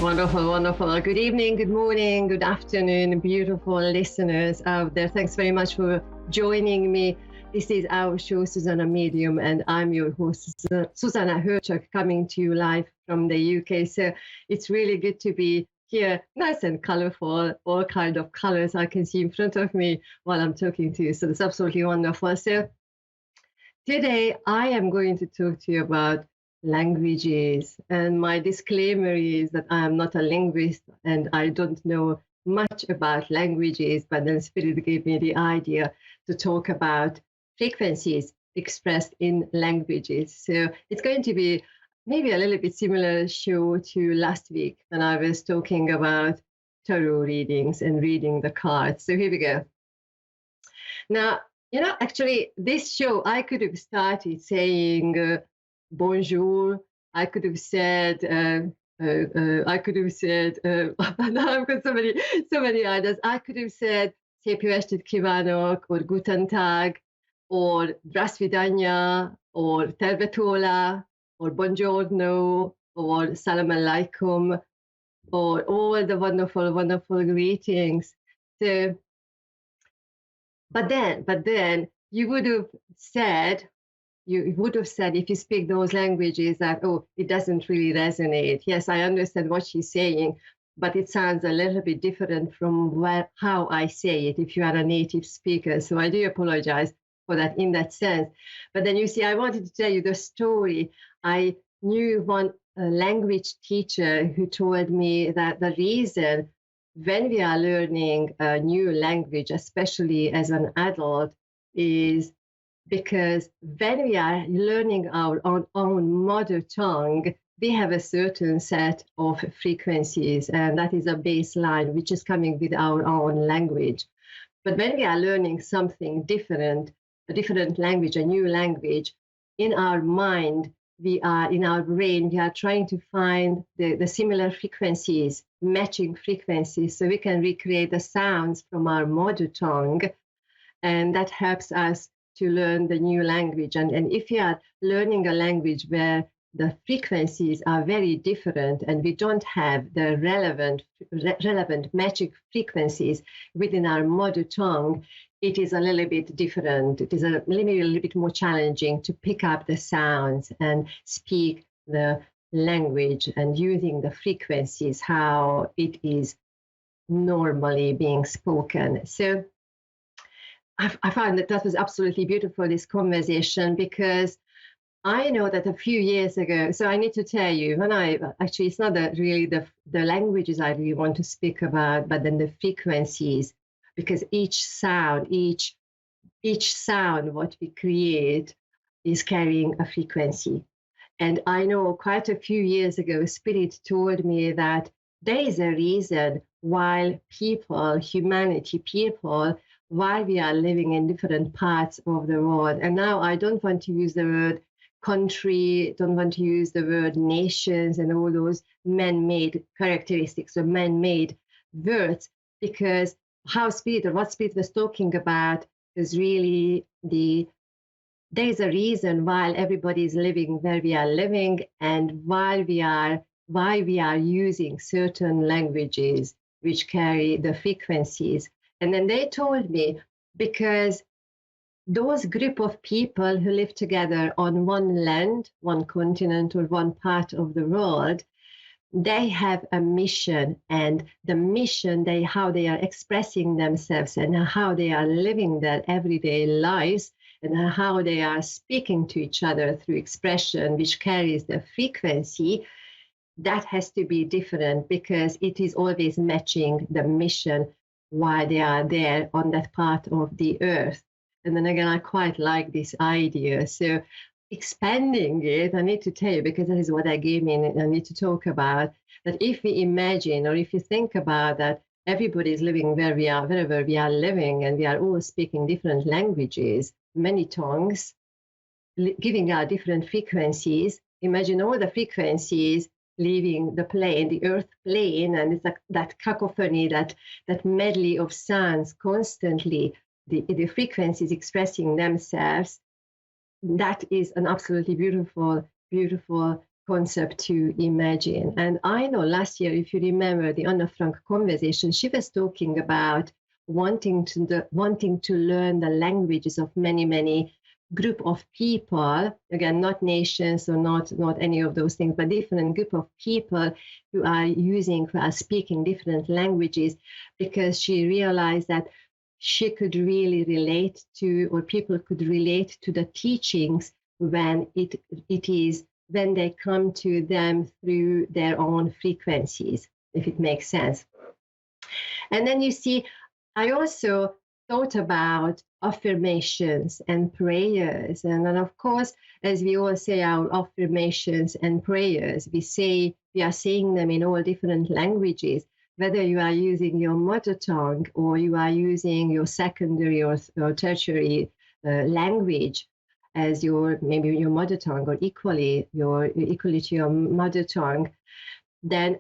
Wonderful, wonderful. Good evening, good morning, good afternoon, beautiful listeners out there. Thanks very much for joining me. This is our show, Zsuzsanna Medium, and I'm your host, Zsuzsanna Hörcsög, coming to you live from the UK. So it's really good to be here, nice and colorful, all kind of colors I can see in front of me while I'm talking to you. So it's absolutely wonderful. So today I am going to talk to you about languages. And my disclaimer is that I am not a linguist and I don't know much about languages, but then Spirit gave me the idea to talk about frequencies expressed in languages. So it's going to be maybe a little bit similar show to last week when I was talking about tarot readings and reading the cards. So here we go. Now, actually, this show, I could have started saying bonjour. I could have said, now I've got so many ideas. I could have said, szép jó estét kívánok, or guten tag, or drasvidanya, or tervetuloa, or buongiorno, or salam alaikum, or all the wonderful, wonderful greetings. So, but then you would have said, if you speak those languages that, oh, it doesn't really resonate. Yes, I understand what she's saying, but it sounds a little bit different from how I say it if you are a native speaker. So I do apologize for that in that sense. But then you see, I wanted to tell you the story. I knew one language teacher who told me that the reason when we are learning a new language, especially as an adult, is because when we are learning our own mother tongue, we have a certain set of frequencies, and that is a baseline which is coming with our own language. But when we are learning something different, a different language, a new language, in our mind, in our brain, we are trying to find the similar frequencies, matching frequencies, so we can recreate the sounds from our mother tongue, and that helps us to learn the new language. And if you are learning a language where the frequencies are very different and we don't have the relevant matching frequencies within our mother tongue, it is a little bit different. It is a little bit more challenging to pick up the sounds and speak the language and using the frequencies how it is normally being spoken. So I found that was absolutely beautiful, this conversation, because I know that a few years ago, so I need to tell you, it's not really the languages I really want to speak about, but then the frequencies, because each sound what we create is carrying a frequency. And I know quite a few years ago, Spirit told me that there is a reason why while we are living in different parts of the world. And now I don't want to use the word country, don't want to use the word nations and all those man-made characteristics or man-made words, because what Spirit was talking about is really there is a reason why everybody is living where we are living, and why we are using certain languages which carry the frequencies. And then they told me, because those group of people who live together on one land, one continent, or one part of the world, they have a mission, and the mission, how they are expressing themselves and how they are living their everyday lives and how they are speaking to each other through expression, which carries the frequency, that has to be different, because it is always matching the mission why they are there on that part of the earth. And then again, I quite like this idea. So expanding it, I need to tell you, because that is what I gave me, and I need to talk about, that if we imagine, or if you think about that, everybody is living wherever we are living, and we are all speaking different languages, many tongues, giving out different frequencies. Imagine all the frequencies leaving the earth plane, and it's like that cacophony, that medley of sounds constantly, the frequencies expressing themselves. That is an absolutely beautiful concept to imagine. And I know last year, if you remember the Anna Frank conversation, she was talking about wanting to learn the languages of many group of people, again, not nations or not any of those things, but different group of people who are speaking different languages, because she realized that she could really relate to, or people could relate to the teachings when when they come to them through their own frequencies, if it makes sense. And then you see, I also thought about affirmations and prayers. And then, of course, as we all say our affirmations and prayers, we are saying them in all different languages, whether you are using your mother tongue or you are using your secondary or tertiary language as maybe your mother tongue, or equally to your mother tongue, then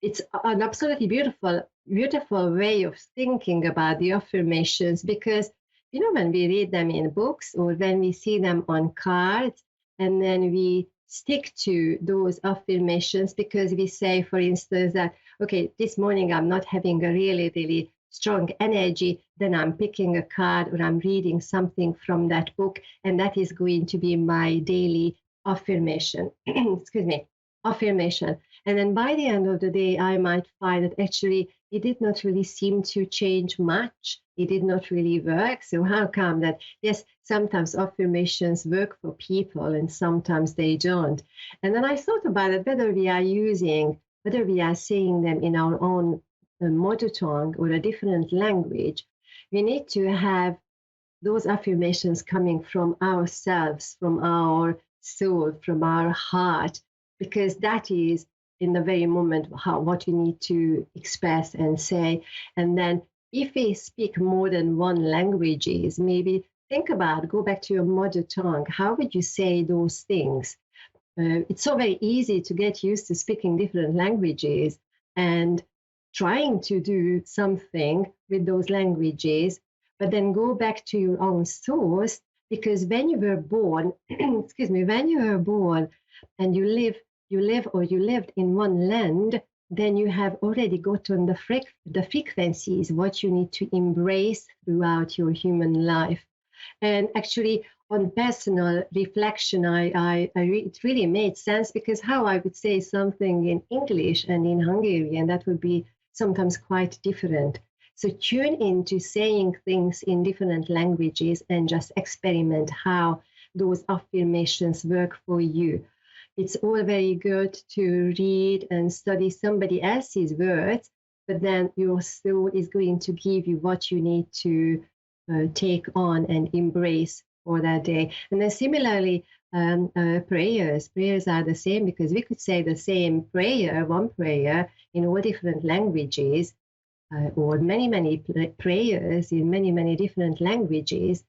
it's an absolutely beautiful way of thinking about the affirmations, because when we read them in books or when we see them on cards, and then we stick to those affirmations because we say, for instance, that, okay, this morning I'm not having a really strong energy, then I'm picking a card or I'm reading something from that book, and that is going to be my daily affirmation. Affirmation. And then by the end of the day, I might find that actually it did not really seem to change much. It did not really work. So how come that, yes, sometimes affirmations work for people and sometimes they don't? And then I thought about it, whether we are saying them in our own mother tongue or a different language, we need to have those affirmations coming from ourselves, from our soul, from our heart, because that is in the very moment what we need to express and say. And then if we speak more than one languages, maybe go back to your mother tongue. How would you say those things? It's so very easy to get used to speaking different languages and trying to do something with those languages, but then go back to your own source, because when you were born, when you were born and you lived in one land, then you have already gotten the frequencies, what you need to embrace throughout your human life. And actually, on personal reflection, it really made sense, because how I would say something in English and in Hungarian, that would be sometimes quite different. So tune into saying things in different languages and just experiment how those affirmations work for you. It's all very good to read and study somebody else's words, but then your soul is going to give you what you need to take on and embrace for that day. And then similarly, prayers are the same, because we could say the same one prayer in all different languages, or many prayers in many different languages.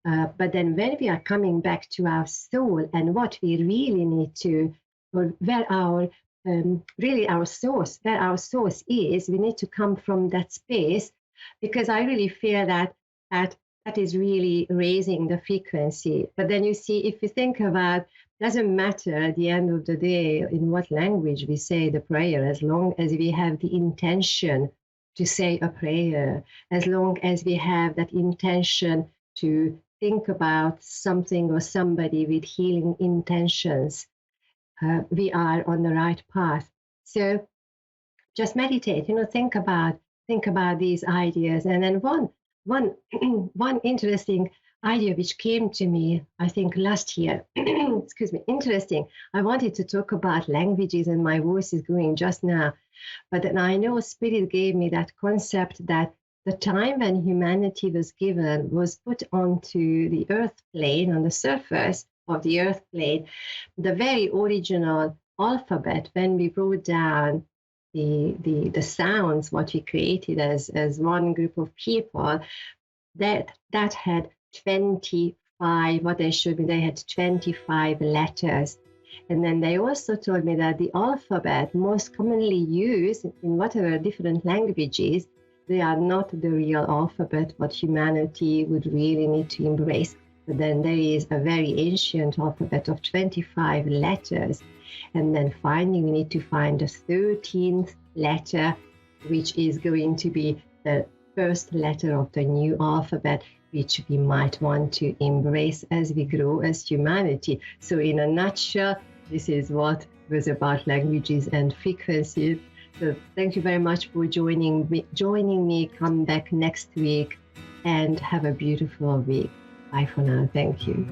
But then when we are coming back to our soul and what we really need to, or where our source is, we need to come from that space, because I really feel that is really raising the frequency. But then you see, if you think about, doesn't matter at the end of the day in what language we say the prayer, as long as we have the intention to say a prayer, as long as we have that intention to think about something or somebody with healing intentions, we are on the right path. So just meditate, think about these ideas. And then one interesting idea which came to me, I think last year, interesting. I wanted to talk about languages and my voice is going just now. But then I know Spirit gave me that concept that the time when humanity was given was put onto the earth plane, on the surface of the earth plane, the very original alphabet, when we wrote down the sounds, what we created as one group of people, that had 25, what they showed me, they had 25 letters. And then they also told me that the alphabet most commonly used in whatever different languages, they are not the real alphabet, what humanity would really need to embrace. But then there is a very ancient alphabet of 25 letters. And then finally, we need to find the 13th letter, which is going to be the first letter of the new alphabet, which we might want to embrace as we grow as humanity. So in a nutshell, this is what was about languages and frequencies. So thank you very much for joining me. Come back next week and have a beautiful week. Bye for now. Thank you.